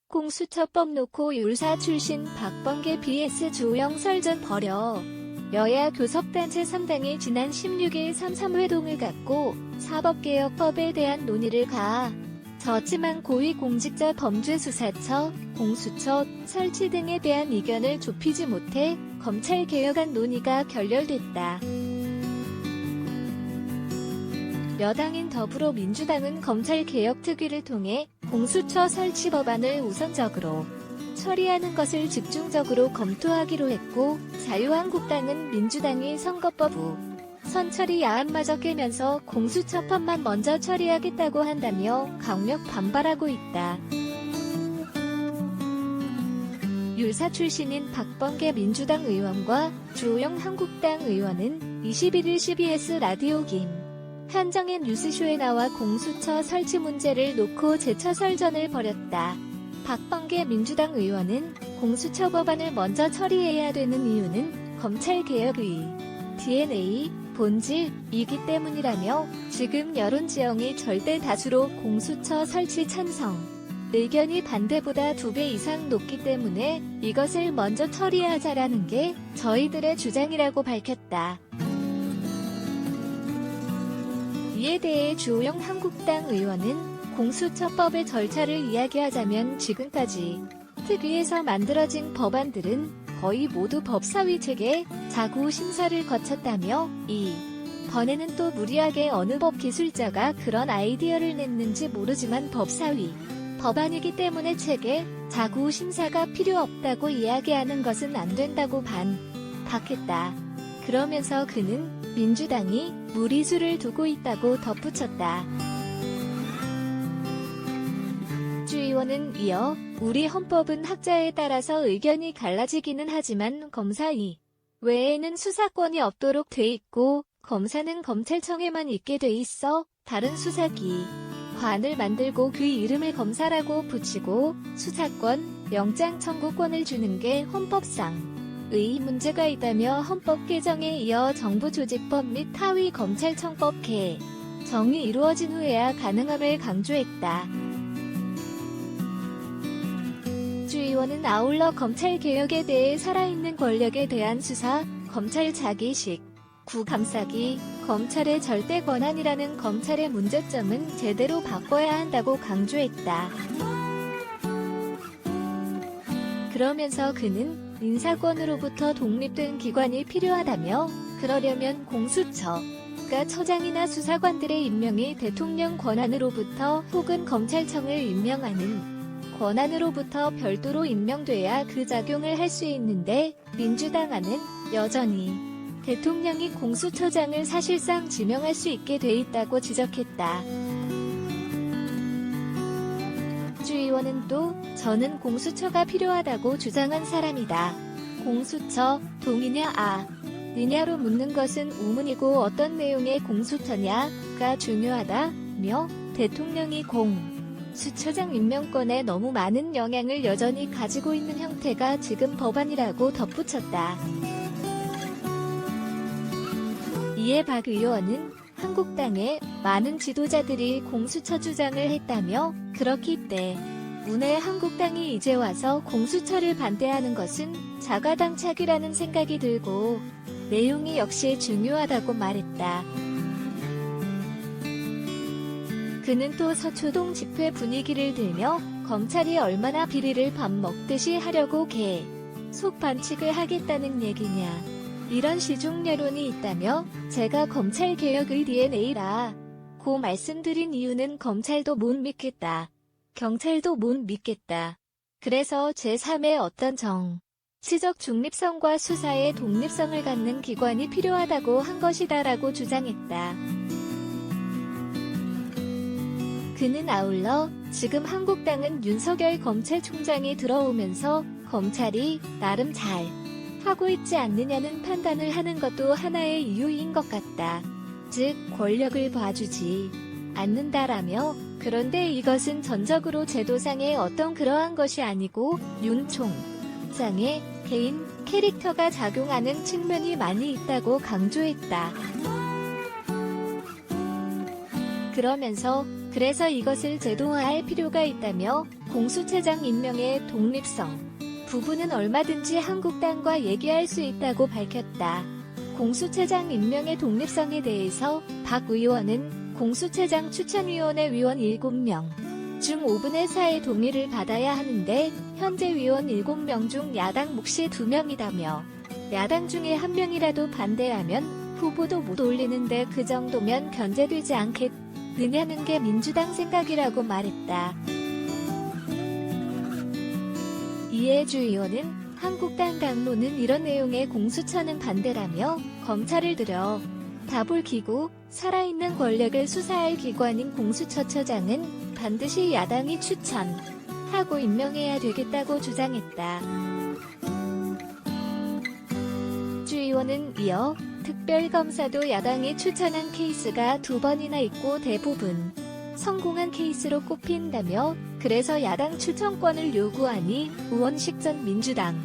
공수처법 놓고 율사 출신 박범계 vs 주호영 설전 벌여. 여야 교섭단체 3당이 지난 16일 3.3회동을 갖고 사법개혁법에 대한 논의를 졌지만 고위공직자 범죄수사처, 공수처 설치 등에 대한 의견을 좁히지 못해 검찰개혁안 논의가 결렬됐다. 여당인 더불어민주당은 검찰개혁특위를 통해 공수처 설치 법안을 우선적으로 처리하는 것을 집중적으로 검토하기로 했고, 자유한국당은 민주당이 선거법 우선 처리 야안마저 깨면서 공수처법만 먼저 처리하겠다고 한다며 강력 반발하고 있다. 율사 출신인 박범계 민주당 의원과 주호영 한국당 의원은 21일 CBS 라디오 김한정의 뉴스쇼에 나와 공수처 설치 문제를 놓고 재차 설전을 벌였다. 박범계 민주당 의원은 공수처 법안을 먼저 처리해야 되는 이유는 검찰개혁의 DNA, 본질이기 때문이라며, 지금 여론지형이 절대 다수로 공수처 설치 찬성 의견이 반대보다 2배 이상 높기 때문에 이것을 먼저 처리하자라는 게 저희들의 주장이라고 밝혔다. 이에 대해 주호영 한국당 의원은 공수처법의 절차를 이야기하자면 지금까지 특위에서 만들어진 법안들은 거의 모두 법사위 체계 자구 심사를 거쳤다며, 이번에는 또 무리하게 어느 법 기술자가 그런 아이디어를 냈는지 모르지만 법사위 법안이기 때문에 체계 자구 심사가 필요 없다고 이야기하는 것은 안 된다고 반박했다. 그러면서 그는 민주당이 무리수를 두고 있다고 덧붙였다. 주 의원은 이어 우리 헌법은 학자에 따라서 의견이 갈라지기는 하지만 검사 외에는 수사권이 없도록 돼 있고, 검사는 검찰청에만 있게 돼 있어 다른 수사기관을 만들고 그 이름을 검사라고 붙이고 수사권, 영장 청구권을 주는 게 헌법상의 문제가 있다며 헌법 개정에 이어 정부조직법 및 하위 검찰청법 개정이 이루어진 후에야 가능함을 강조했다. 주 의원은 아울러 검찰개혁에 대해 살아있는 권력에 대한 수사, 검찰 자기식, 구감싸기, 검찰의 절대 권한이라는 검찰의 문제점은 제대로 바꿔야 한다고 강조했다. 그러면서 그는 인사권으로부터 독립된 기관이 필요하다며, 그러려면 공수처가 처장이나 수사관들의 임명이 대통령 권한으로부터 혹은 검찰청을 임명하는 권한으로부터 별도로 임명돼야 그 작용을 할 수 있는데, 민주당 안은 여전히 대통령이 공수처장을 사실상 지명할 수 있게 돼 있다고 지적했다. 주 의원은 또 저는 공수처가 필요하다고 주장한 사람이다. 공수처 동의냐 아니냐로 묻는 것은 우문이고 어떤 내용의 공수처냐가 중요하다며, 대통령이 공수처장 임명권에 너무 많은 영향을 여전히 가지고 있는 형태가 지금 법안이라고 덧붙였다. 이에 박 의원은 한국당의 많은 지도자들이 공수처 주장을 했다며, 그렇기 때문에 한국당이 이제 와서 공수처를 반대하는 것은 자가당착이라는 생각이 들고 내용이 역시 중요하다고 말했다. 그는 또 서초동 집회 분위기를 들며 검찰이 얼마나 비리를 밥 먹듯이 하려고 계속 반칙을 하겠다는 얘기냐, 이런 시중여론이 있다며, 제가 검찰개혁의 DNA라고 말씀드린 이유는 검찰도 못 믿겠다, 경찰도 못 믿겠다, 그래서 제3의 어떤 정치적 중립성과 수사의 독립성을 갖는 기관이 필요하다고 한 것이다라고 주장했다. 그는 아울러 지금 한국당은 윤석열 검찰총장이 들어오면서 검찰이 나름 잘 하고 있지 않느냐는 판단을 하는 것도 하나의 이유인 것 같다. 즉 권력을 봐주지 않는다라며, 그런데 이것은 전적으로 제도상의 어떤 그러한 것이 아니고 윤 총장의 개인 캐릭터가 작용하는 측면이 많이 있다고 강조했다. 그러면서 그래서 이것을 제도화할 필요가 있다며 공수처장 임명의 독립성 부분은 얼마든지 한국당과 얘기할 수 있다고 밝혔다. 공수처장 임명의 독립성에 대해서 박 의원은 공수처장 추천위원회 위원 7명 중 5분의 4의 동의를 받아야 하는데 현재 위원 7명 중 야당 몫이 2명이다며 야당 중에 1명이라도 반대하면 후보도 못 올리는데 그 정도면 견제되지 않겠느냐는 게 민주당 생각이라고 말했다. 이에 주 의원은 한국당 당론은 이런 내용의 공수처는 반대라며 검찰을 들여 다볼 기구, 살아있는 권력을 수사할 기관인 공수처처장은 반드시 야당이 추천하고 임명해야 되겠다고 주장했다. 주 의원은 이어 특별검사도 야당이 추천한 케이스가 2번이나 있고 대부분 성공한 케이스로 꼽힌다며 그래서 야당 추천권을 요구하니 우원식 전 민주당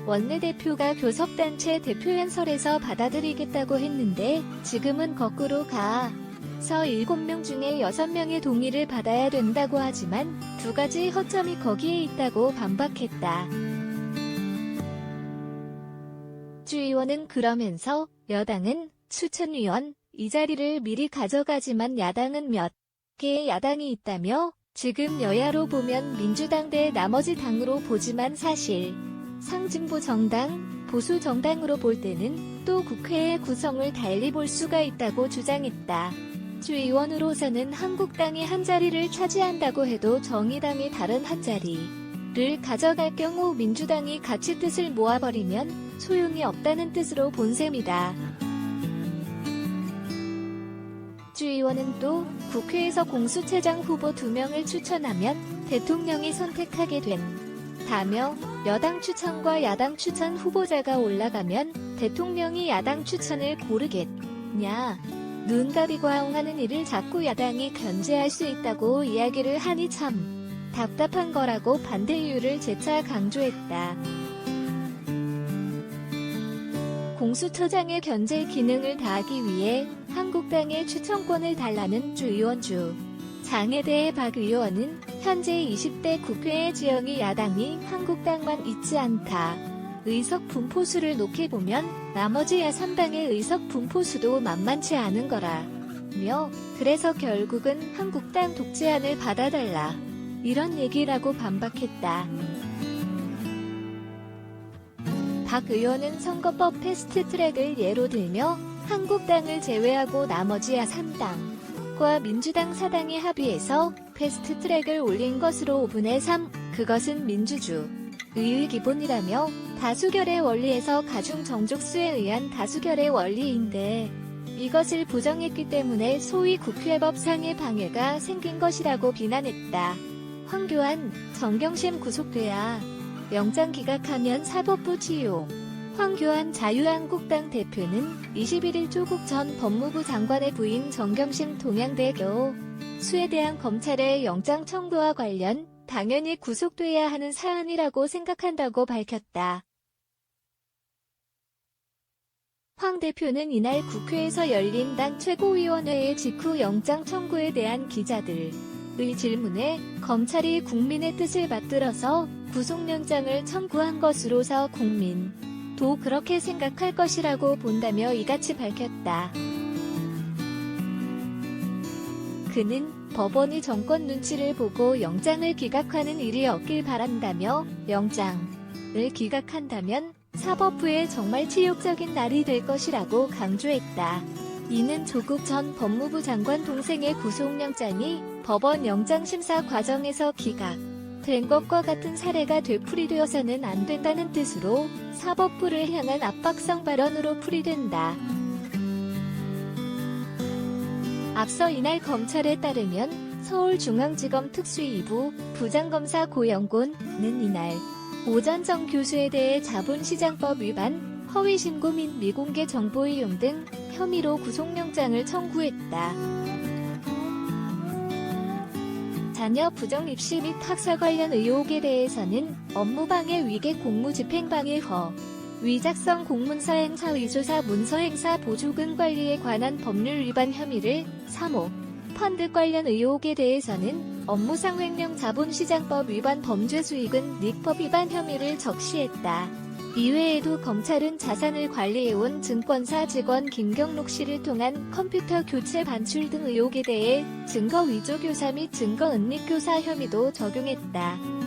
원내대표가 교섭단체 대표연설에서 받아들이겠다고 했는데 지금은 거꾸로 가서 7명 중에 6명의 동의를 받아야 된다고 하지만 두 가지 허점이 거기에 있다고 반박했다. 주 의원은 그러면서 여당은 추천위원 이 자리를 미리 가져가지만 야당은 몇 개의 야당이 있다며 지금 여야로 보면 민주당 대 나머지 당으로 보지만 사실 상진보 정당, 보수 정당으로 볼 때는 또 국회의 구성을 달리 볼 수가 있다고 주장했다. 주 의원으로서는 한국당이 한 자리를 차지한다고 해도 정의당이 다른 한 자리를 가져갈 경우 민주당이 같이 뜻을 모아버리면 소용이 없다는 뜻으로 본 셈이다. 주 의원은 또 국회에서 공수처장 후보 2명을 추천하면 대통령이 선택하게 된다며 여당 추천과 야당 추천 후보자가 올라가면 대통령이 야당 추천을 고르겠냐 눈 가리고 하는 일을 자꾸 야당이 견제할 수 있다고 이야기를 하니 참 답답한 거라고 반대 이유를 재차 강조했다. 공수처장의 견제 기능을 다하기 위해 한국당의 추천권을 달라는 주 의원 주장에 대해 박 의원은 현재 20대 국회의 지형이 야당이 한국당만 있지 않다. 의석 분포수를 놓게 보면 나머지 야3당의 의석 분포수도 만만치 않은 거라며 그래서 결국은 한국당 독재안을 받아달라 이런 얘기라고 반박했다. 박 의원은 선거법 패스트트랙을 예로 들며 한국당을 제외하고 나머지 야3당과 민주당 4당이 합의해서 패스트트랙을 올린 것으로 5분의 3, 그것은 민주주의의 기본이라며 다수결의 원리에서 가중 정족수에 의한 다수결의 원리인데 이것을 부정했기 때문에 소위 국회법상의 방해가 생긴 것이라고 비난했다. 황교안, 정경심 구속돼야 영장 기각하면 사법부 치용. 황교안 자유한국당 대표는 21일 조국 전 법무부 장관의 부인 정경심 동양대교 수에 대한 검찰의 영장 청구와 관련 당연히 구속돼야 하는 사안이라고 생각한다고 밝혔다. 황 대표는 이날 국회에서 열린 당 최고위원회의 직후 영장 청구에 대한 기자들의 질문에 검찰이 국민의 뜻을 받들어서 구속영장을 청구한 것으로서 국민도 그렇게 생각할 것이라고 본다며 이같이 밝혔다. 그는 법원이 정권 눈치를 보고 영장을 기각하는 일이 없길 바란다며 영장을 기각한다면 사법부에 정말 치욕적인 날이 될 것이라고 강조했다. 이는 조국 전 법무부 장관 동생의 구속영장이 법원 영장심사 과정에서 기각된 것과 같은 사례가 되풀이되어서는 안 된다는 뜻으로 사법부를 향한 압박성 발언으로 풀이된다. 앞서 이날 검찰에 따르면 서울중앙지검 특수 2부 부장검사 고영곤은 이날 오전 정 교수에 대해 자본시장법 위반, 허위신고 및 미공개 정보 이용 등 혐의로 구속영장을 청구했다. 자녀 부정 입시 및 학사 관련 의혹에 대해서는 업무방해 위계 공무집행방해 위작성 공문서 행사 위조사 문서 행사 보조금 관리에 관한 법률 위반 혐의를 3호 펀드 관련 의혹에 대해서는 업무상 횡령 자본시장법 위반 범죄 수익은 닉법 위반 혐의를 적시했다. 이외에도 검찰은 자산을 관리해온 증권사 직원 김경록 씨를 통한 컴퓨터 교체 반출 등 의혹에 대해 증거 위조 교사 및 증거 은닉 교사 혐의도 적용했다.